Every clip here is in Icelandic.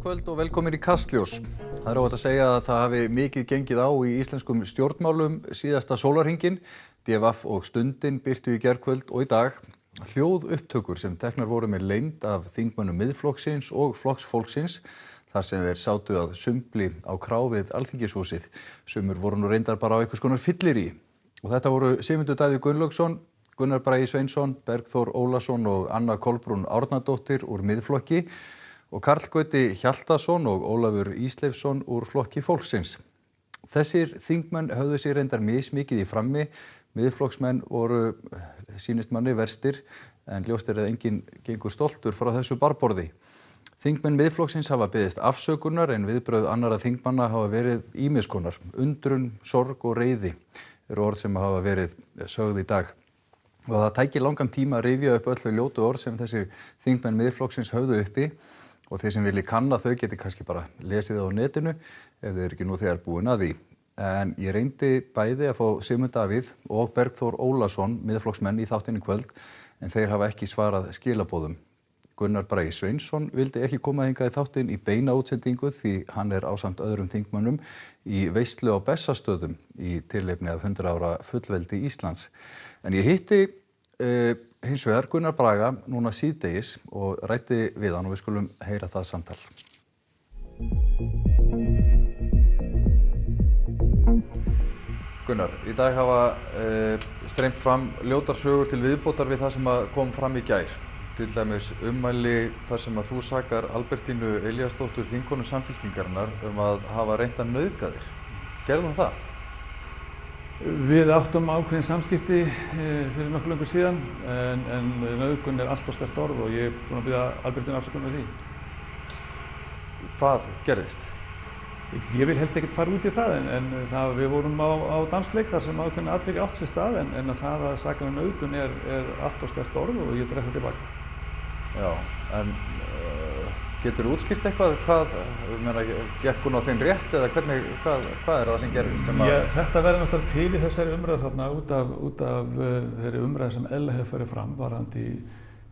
Kvöld og velkomin í Kastljós. Það óhætt að segja að það hafi mikið gengið á í íslenskum stjórnmálum síðasta sólarhringinn. DVF og Stundin birtu í gærkvöld og í dag hljóðupptökur sem teknar voru með leynd af þingmönnum Miðflokksins og Flokks fólksins þar sem þeir sátu að sumbli á krá við Alþingishúsið. Sumur voru nú reyndar bara á einhvers konar fyllirí. Og þetta voru Sigmundur Davíð Gunnlaugsson, Gunnar Bragi Sveinsson, Bergþór Ólason og Anna Kolbrún Árnadóttir úr Miðflokki og Karl Gauti Hjaltason og Ólafur Ísleifsson úr Flokki fólksins. Þessir þingmenn höfðu sig reyndar mismikið í frammi. Miðflokksmenn voru sýnist manni verstir en ljóst að enginn gengur stoltur frá þessu barborði. Þingmenn Miðflokksins hafa beðist afsökunar en viðbrögð annarra þingmanna hafa verið ýmiss konar. Undrun, sorg og reiði eru orð sem hafa verið sögð í dag. Og það tæki langan tíma að rifja upp öll þau ljótu orð sem þessi þingmenn Miðflokksins höfðu uppi. Og þeir sem vilji kanna þau geti kannski bara lesið á netinu ef þeir ekki nú þegar búin að því. En ég reyndi bæði að fá Sigmund Davíð og Bergþór Ólason, Miðflokksmenn, í þáttinn í kvöld, en þeir hafa ekki svarað skilaboðum. Gunnar Bragi Sveinsson vildi ekki koma hingað í þáttinn í beina útsendingu því hann er ásamt öðrum þingmönnum í veislu á Bessastöðum í tilefni af 100 ára fullveldi Íslands. En ég hitti hins vegar Gunnar Braga núna síðdegis og ræddi við hann og við skulum heyra það samtal. Gunnar, í dag hafa streymt fram ljótar sögur til viðbótar við það sem kom fram í gær. Til dæmis ummæli þar sem þú sakar Albertínu Elíasdóttur þingkonu Samfylkingarinnar að hafa reynt að nauðga þér. Gerði hún það? Við áttum ákveðin samskipti fyrir nokkuð löngu síðan en nauðgun allt of sterkt orð og ég er búinn að biðja Albertínu afsökunar á því. Hvað gerðist? Ég vil helst ekkert fara út í það en við vorum á dansleik þar sem ákveðin atvik átt sér stað en að það að saka með nauðgun er allt of sterkt orð og ég dreg það tilbaka. Já, en geturðu útskýrt eitthvað gekk hún á þinn rétt eða hvað er það sem gerðist? Þetta verður náttúrulega til í þessari umræðu þarna út af þeirri umræðu sem Ella hefur farið fram varðandi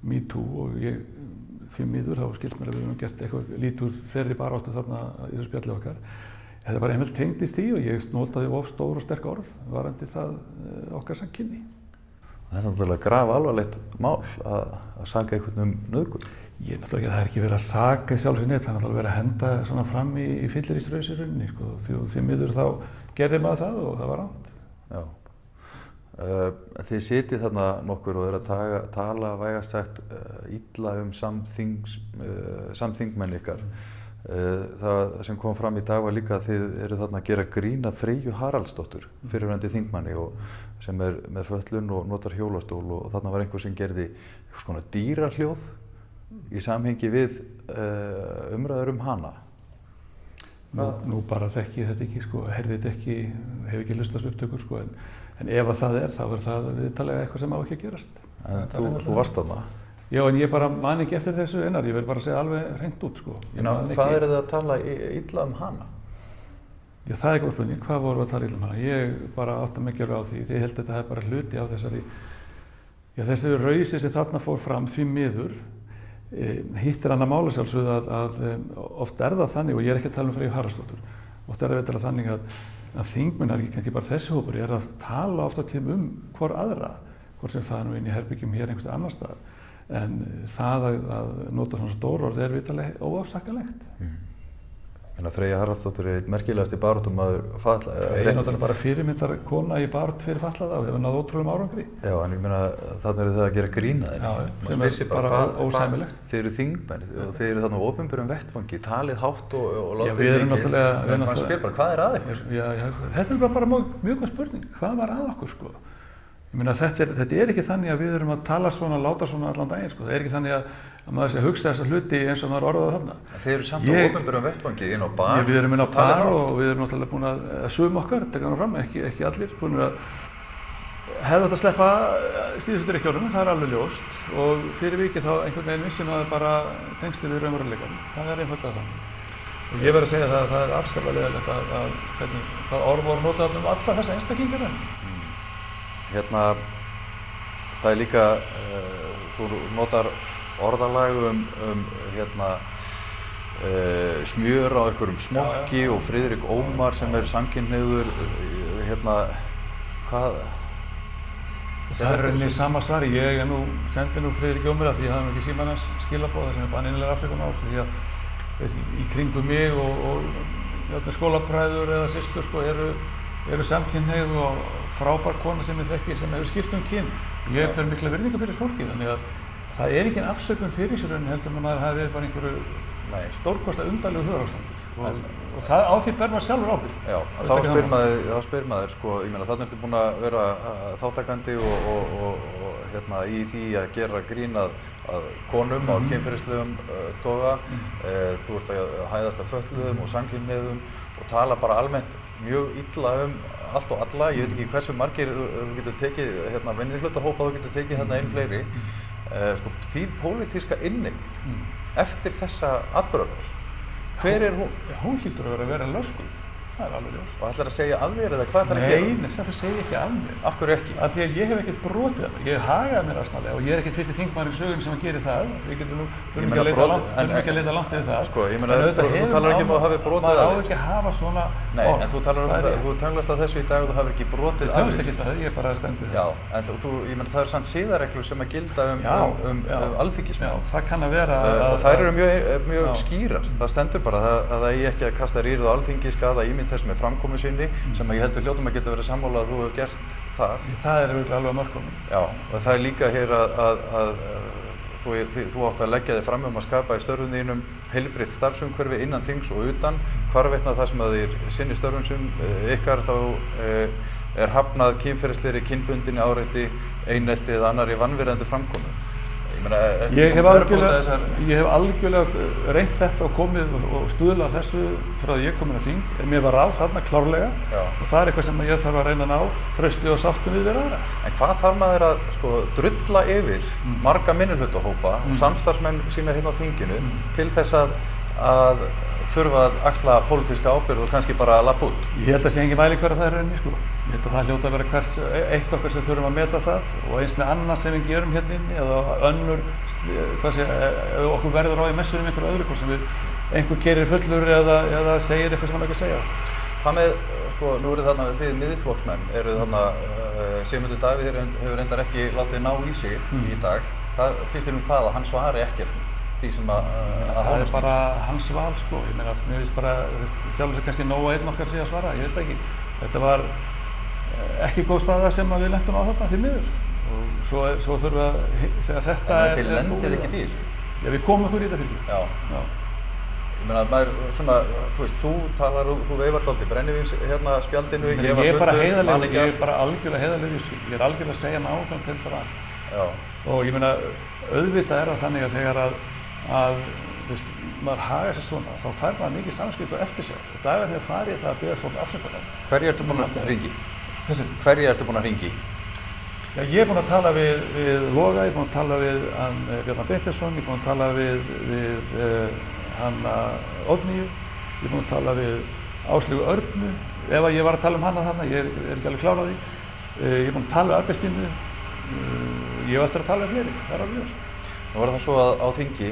MeToo og ég því miður þá skilst mér að við höfum gert eitthvað lítið úr þeirri baráttu þarna í þessu spjalli okkar. Þetta bara einmitt tengdist því og ég notaði of stór og sterk orð varðandi það okkar samkynni. Þetta er náttúrulega grafalvarlegt mál að saka einhvern nauðgun. Ég náttúrulega það er ekki verið að saka sjálf sér neitt, það er náttúrulega verið að henda svona fram í fyllerísrausi í rauninni, sko. Því miður þá gerði maður það og það var rangt. Já. Þið sitið þarna nokkur og eru að tala vægast sagt illa samþingmenn ykkar. Það sem kom fram í dag var líka að þið eru þarna að gera grín að Freyju Haraldsdóttur, fyrrverandi þingmanni sem er með fötlun og notar hjólastól og þarna var einhver sem gerði einhvers konar dýrahljóð í samhengi við umræður hana. Nú bara þekki ég þetta ekki, sko, heyrði þetta ekki, hef ekki hlustað á upptökur, sko, en ef að það er, þá er það viðtalega eitthvað sem á ekki að gerast. En þú varst þarna? Já, en ég bara man ekki eftir þessu einar, ég vil bara segja alveg hreint út, sko. Hvað eru þið að tala illa hana? Já, það er góð spurning, hvað vorum við að tala illa hana? Ég bara átta mig ekki alveg á því, ég held að þetta er bara hluti af þessi rausi sem þarna fór fram því miður. Hitt er annað mála sjálfsögðu að oft er það þannig, og ég er ekki að tala Freyju Haraldsdóttur, oft er það þannig að þingmenn er ekki kannski bara þessi hópur, ég er að tala oft á tíma hvor aðra, hvort sem það nú inn í herbyggjum hér einhvers annar staðar, en það að nota svona stór orð er vitanlega óafsakanlegt. Freyja Haraldsdóttir er einn merkilegasti baráttumaður fatlaða. Freyja er náttúrulega bara fyrirmyndar kona í baráttu fyrir fatlaða og hefur náð ótrúlegum árangri. Já, en ég meina þarna eru þið að gera grín að þeim. Já, sem er bara ósæmilegt. Þið eru þingmenn og þið eru þarna á opinberum vettvangi, talið hátt og látið mikið. Já, við erum náttúrulega... Man spyr bara, hvað er að ykkur? Já, þetta er bara mjög góð spurning. Hvað var að okkur, sko? Ég meina, þetta er ekki þannig að við erum að tala svona, láta svona allan daginn, sko. Það er ekki þannig að maður sé að hugsa þessa hluti eins og maður orðaði þarna. Þeir eru samt á opinberum vettvangi inn á bar. Við erum inn á bar og við erum náttúrulega búin að sum okkar, taka hana fram, ekki allir, búin að hefðu átt að sleppa síðustu drykkjónum, það er alveg ljóst og fyrir vikið þá einhvern veginn vissum að bara tengslið við raunveruleikann. Það er einfaldlega þannig. Og ég verð að segja það er afskaplega leiðilegt hvað orð voru notað alla þessa einstaklingar. Það er líka, þú notar orðalag smjör á einhverjum smokki og Friðrik Ómar sem samkynhneigður, hvað? Það er rauninni sama svari. Ég sendi Friðrik Ómar af því ég hafði ekki símann hans skilaboð sem bara innilega afsökun á því að í kringum mig og skólabræður eða systur eru samkynhneigð og frábær kona sem ég þekki sem hefur skipt kyn. Ég ber mikla virðingu fyrir fólki, þannig að það er engin afsökun fyrir sér rauninni heldur en maður hafi verið bara einhverju stórkostlega undarlegu hugarástandi. Og það á því ber maður sjálfur ábyrgð. Já, þá spyr maður ég meina þarna ertu búin að vera þátttakandi og í því að gera grín að konum á kynferðislegum toga. Þú ert að hæðast af fötluðum og samkynhneigðum og tala bara almennt mjög illa allt og alla. Ég veit ekki hversu margir þú getur tekið minnihlutahópa þú getur tekið inn fleiri. Þín pólitíska inneign eftir þessa atburðarás. Hver er hún? Hún hlýtur að vera löskuð. Það er alveg ljóst. Og ætlar að segja af þér eða hvað ætlar að gera? Nei, það segi ég ekki af mér. Af hverju ekki? Af því að ég hef ekkert brotið það. Ég hagaði mér asnalega og ég er ekkert fyrsti þingmaður í sögunni sem gerir það. Við þurfum ekki að leita langt yfir það. Ég meina, þú talar ekki um að hafi brotið það. Maður á ekki að hafa svona orð. Nei, en þú talast að þessu í dag og þú hafir ekki brotið af því. Ég talast ekki það, ég er bara stendur. Já, en ég meina það eru samt siðareglur sem að gilda alþingismenn. Það kann að vera og þær eru mjög skýrar. Það stendur bara að það eigi ekki að kasta rýrð á Alþingi, skaða ímynd þess með framkomu sinni, sem ég heldur hljótum að geta verið sammála að þú hefur gert það. Það er alveg að mörkunum. Já, og það er líka hér að þú átt að leggja þig fram að skapa í störfum þínum heilbrigt starfsumhverfi innan þings og utan. Hvarvetna það sem að þér sinni störfum ykkar þá er hafnað kynferðislegri, kynbundinni áreiti, einelti eða annarri vanvirðandi framkomu. Ég hef algjörlega reynt þetta og komið og stuðlað þessu frá að ég komin á þing. Mér var ráð þarna klárlega. Og það er eitthvað sem ég þarf að reyna að ná trausti og sáttum við aðra. En hvað þarf maður að drulla yfir marga minnihlutahópa og samstarfsmenn sína á þinginu til þess að þurfa að axla pólitíska ábyrgð og kannski bara að labba út? Ég held að sé engin mælikvarði á það í rauninni. Ég held að það hljóta að vera hvert eitt okkar sem þurfum að meta það og eins með annað sem við gerum hérna inni eða önnur, okkur verður á í messunum einhverju öðru, hvort sem einhver gerir fullur eða segir eitthvað sem hann ekki að segja. Hvað með, nú eru þarna þið miðflokksmenn, þarna Sigmundur Davíð hefur reyndar ekki látið ná í sig í dag. Hvað finnst þér það að hann svari ekkert því sem það er bara hans val, Ég meina, mér finnst bara sjálfur sem kannski nóg einn okkar sé að svara, ég veit ekki. Þetta var ekki góð staða sem við lentum á þarna því miður. Og svo þurfum við að, þegar þetta en þið lendið ekkert í þessu? Já, við komum okkur í þetta fyrir. Já. Ég meina, maður þú veifar dálítið brennivíns spjaldinu, ég er bara heiðarlegur, ég er bara algjörlega heiðarlegur í þessu. Ég er algjörlega að segja nákvæmlega hvernig það var. Já. Og ég meina, auðvitað er það þannig að þegar maður hagar sér svona, þá fær maður mikið samskipti og eftirsjá. Og dagar hefur farið það að biðja fólk afsökunar. Hverju ertu búin að hringi? Hverju ertu búin að hringi? Já, ég er búin að tala við Loga, ég er búin að tala við Bjarna Benediktsson, ég er búin að tala við Hanna Oddnýju, ég er búin að tala við Áslaugu Örnu, ef ég var að tala um hana þarna, ég er ekki alveg klár á því. Ég er búin að tala við Albertínu, ég hef eftir að tala við fleiri, það er alveg ljóst. Nú er það svo að á þingi,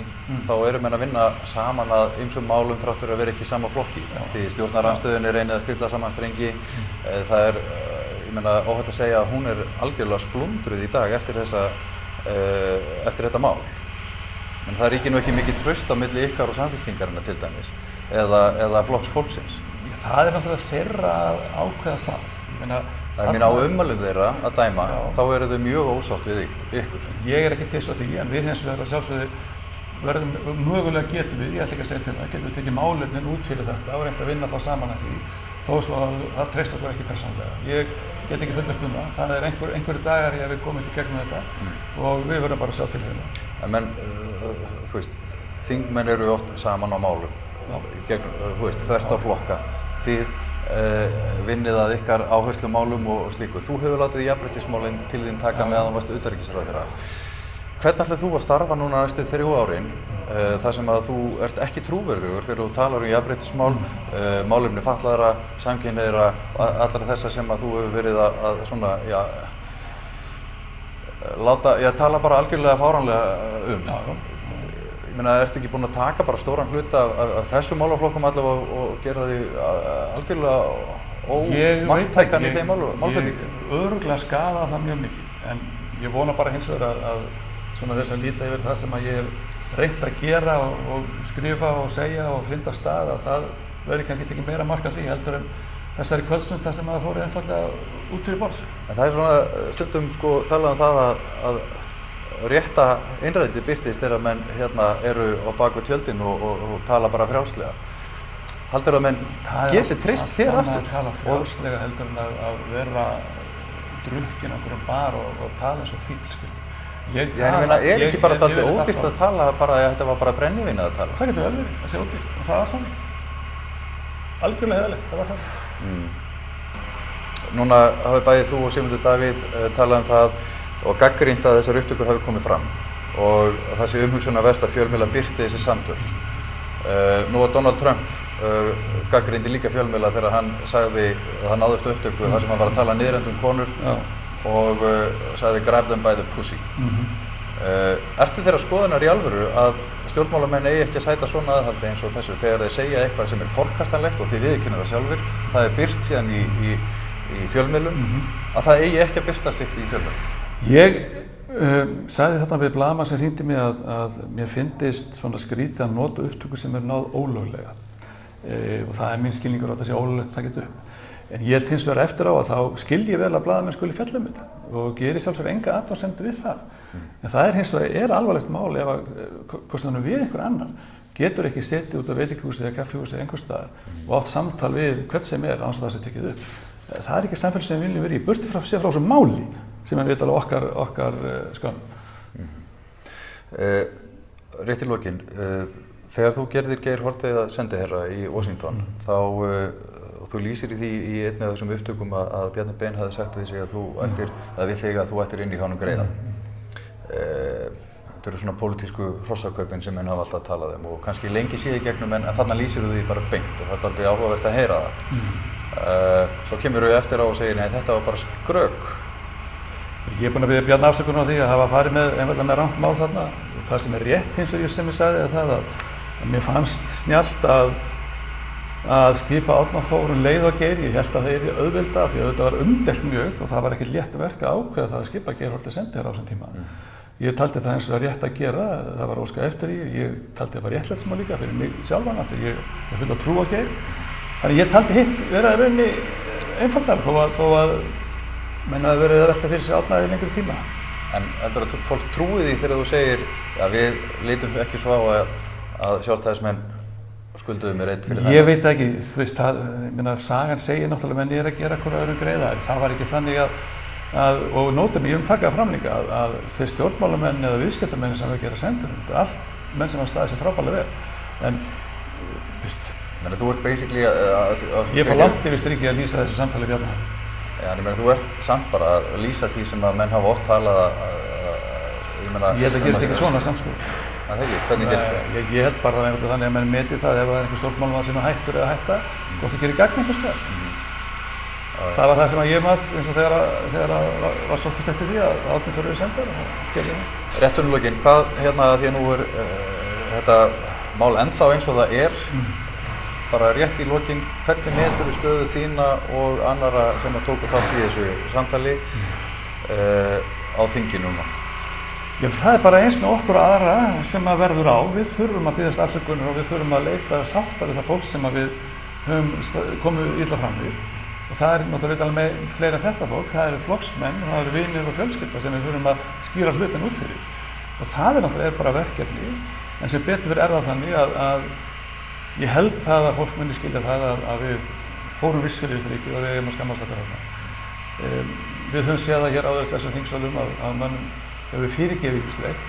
þá eru menn að vinna saman að ýmsum málum þrátt fyrir að vera ekki í sama flokki. Því stjórnarandstöðunni reynið að stilla saman strengi. Það er, óhætt að segja að hún er algjörlega splundruð í dag eftir þetta mál. En það ríkir nú ekki mikið traust á milli ykkar og Samfylkingarinnar til dæmis, eða Flokks fólksins. Það er náttúrulega þeirra að ákveða það. Á ummælum þeirra að dæma, þá eru þau mjög ósátt við ykkur. Ég er ekki tiss á því, en við hins vegar að sjálfsögðu mögulega getum við, ég ætla ekki að segja til það, getum við tekið málefnin út fyrir þetta og reynt að vinna þá saman að því, þó svo að það treyst okkur ekki persónulega. Ég get ekki fullyrt um það er einhverju dagar ég við komum til gegnum þetta og við verðum bara að sjá til fyrir það. En þingmenn eru oft saman á málum, þvert á flokka. Þið vinnið að ykkar áherslumálum og slíku. Þú hefur látið jafnréttismálin til þín taka meðan þú varst utanríkisráðherra. Hvernig ætlar þú að starfa núna næstu 3 árin þar sem að þú ert ekki trúverðugur þegar þú talar jafnréttismál, málefni fatlaðra, samkynhneigðra og allar þessar sem að þú hefur verið að svona, tala bara algjörlega fáránlega meina, ertu ekki búin að taka bara stóran hluta af þessum málaflokkum allavega og gera því algjörlega ómarktækan í þeim málflutningi? Ég örugglega skaða það mjög mikið, en ég vona bara hins vegar að svona þess að líta yfir það sem að ég hef reynt að gera og skrifa og segja og hrinda af stað, að það verður kannski tekið meira mark af því heldur en þessari kvöldstund þar sem það fór einfaldlega út fyrir borðs. En það svona stundum sko talað það að rétta innræti birtist þegar menn eru á bak við tjöldin og tala bara frjálslega. Haldur að menn geti treyst þér aftur? Það tala frjálslega heldur en að vera drukkin á einhverjum bar og tala eins og fíll, skilur. Er ekki bara dálítið ódýrt að tala bara að þetta var bara brennivín að tala? Það getur vel verið, það sé ódýrt, og það var þannig. Algjörlega heiðarlegt, það var þannig. Núna hafi bæði þú og Sigmundur Davíð talað það og gagnrýnt að þessar upptökur hafi komið fram og það sé umhugsunarvert að fjölmiðlar birti þessi samtöl. Nú var Donald Trump gagnrýndi líka fjölmiðla þegar hann sagði að hann náðist upptöku þar sem hann var að tala niðrandi konur og sagði grab them by the pussy. Ertu þeirra skoðunar í alvöru að stjórnmálamenn eigi ekki að sæta svona aðhaldi eins og þessu þegar þeir segja eitthvað sem forkastanlegt og þið viðurkennið það sjálfir, það birt síðan í fjölmiðlum, að það eigi ekki að birta slíkt í fjölmiðlum? Ég sagði þetta við blaðamann sem hringdi mig að mér fyndist svona skrítið að nota upptökur sem náð ólöglega og það mín skilningur á að það sé ólöglegt að taka upp. En ég held hins vegar eftir á að þá skil ég vel að blaðamenn skuli fjalla þetta og geri sjálfsög enga athugasemdir við það. En það hins vegar alvarlegt mál ef hvort þannig við einhver annar getur ekki setið út á veitingahúsi eða kaffihúsi einhvers staðar og átt samtal við hvern sem án þess að það sé tekið upp. Það ekki samfélag sem við viljum vera í, burti frá þessu máli sem við vitum okkar skömm. Rétt í lokin, þegar þú gerðir Geir Haarde sendiherra í Washington, þú lýsir í því í einni af þessum upptökum að Bjarni Ben hafði sagt við sig að við þig að þú ættir inn í honum greiða. Þetta eru svona pólitísku hrossakaupin sem menn hafa alltaf talað og kannski lengi síði gegnum en þarna lýsir þú því bara beint og þetta er aldrei áhugavert að heyra það. Svo kemur þú eftir á og segir nei, þetta var bara skrök. Ég er búinn að biðja Bjarna afsökunar á því að hafa farið einfaldlega með rangt mál þarna. Það sem rétt hins vegar sem ég sagði er það að mér fannst snjallt að skipa Árna Þór leið og Geir. Ég held að það yrði auðvelda af því að þetta var umdeilt mjög og það var ekkert létt verk að ákveða það að skipa Geir Haarde sendiherra á þessum tíma. Ég taldi það eins og rétt að gera, það var óskað eftir því. Ég taldi það var réttlætt sem að líka fyrir mig sjálfan af því ég full að trúa Geir. Þannig ég taldi hitt vera í rauninni einfaldara þó að menn hafi verið að velta fyrir sig Árna í lengri tíma. En heldur að fólk trúi því þegar þú segir að við lítum ekki svo á að sjálfstæðismenn skulduðu mér fyrir það? Ég veit ekki, þú veist, sagan segir náttúrulega menn er að gera hverju öðrum greiða. Það var ekki þannig og nótum ég taka fram líka að þeir stjórnmálamenn eða viðskiptamenn sem við gera sendur, þetta er allt menn sem hafa staðið sér frábærlega vel. En, veist, þú ert basically ég fór langt yfir strikið að lýsa þessu samtali Bjarna. Já, þú ert samt bara að lýsa því sem að menn hafa oft talað ég held að gerist ekki svona samskóla. Það ekki, hvernig gerist það? Ég held bara að þannig að menn meti það ef það er einhver stjórnmálamaður sem hættur eða hætta, hvort það gerir gagn einhvers staðar. Það var það sem ég mat eins og þegar var sóttist eftir því að Árni Þór eru sendar og það gerði það. Rétt svona lokin, hvað því að nú er þetta mál ennþá eins og það er, bara rétt í lokin, hvernig metur stöðu þína og annara sem tóku þátt í þessu samtali á þingi núna? Já, það er bara eins með okkur og aðra sem að verður á. Við þurfum að biðjast afsökunar og við þurfum að leita sátta við það fólk sem að við höfum komið illa fram við. Og það er náttúrulega með fleira þetta fólk, það eru flokksmenn, það eru vinir og fjölskylda sem við þurfum að skýra hlutin út fyrir. Og það er náttúrulega bara verkefni, en sem betur fyrir það þannig að ég held það að fólk muni skilja það að við fórum vissfyrir í ríkið og við eigum að skammast okkar þarna. Við höfum séð það hér áður þessum þingsölum að mann hefur fyrirgefið ýmislegt,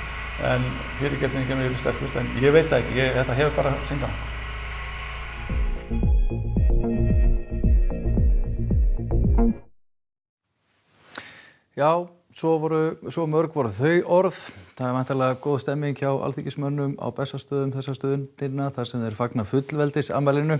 en fyrirgefningin er sterkust, en ég veit ekki, þetta hefur bara sinn gang. Já, svo mörg voru þau orð. Það er væntanlega góð stemming hjá alþingismönnum á Bessastöðum þessa stundina þar sem þeir fagna fullveldisafmælinu.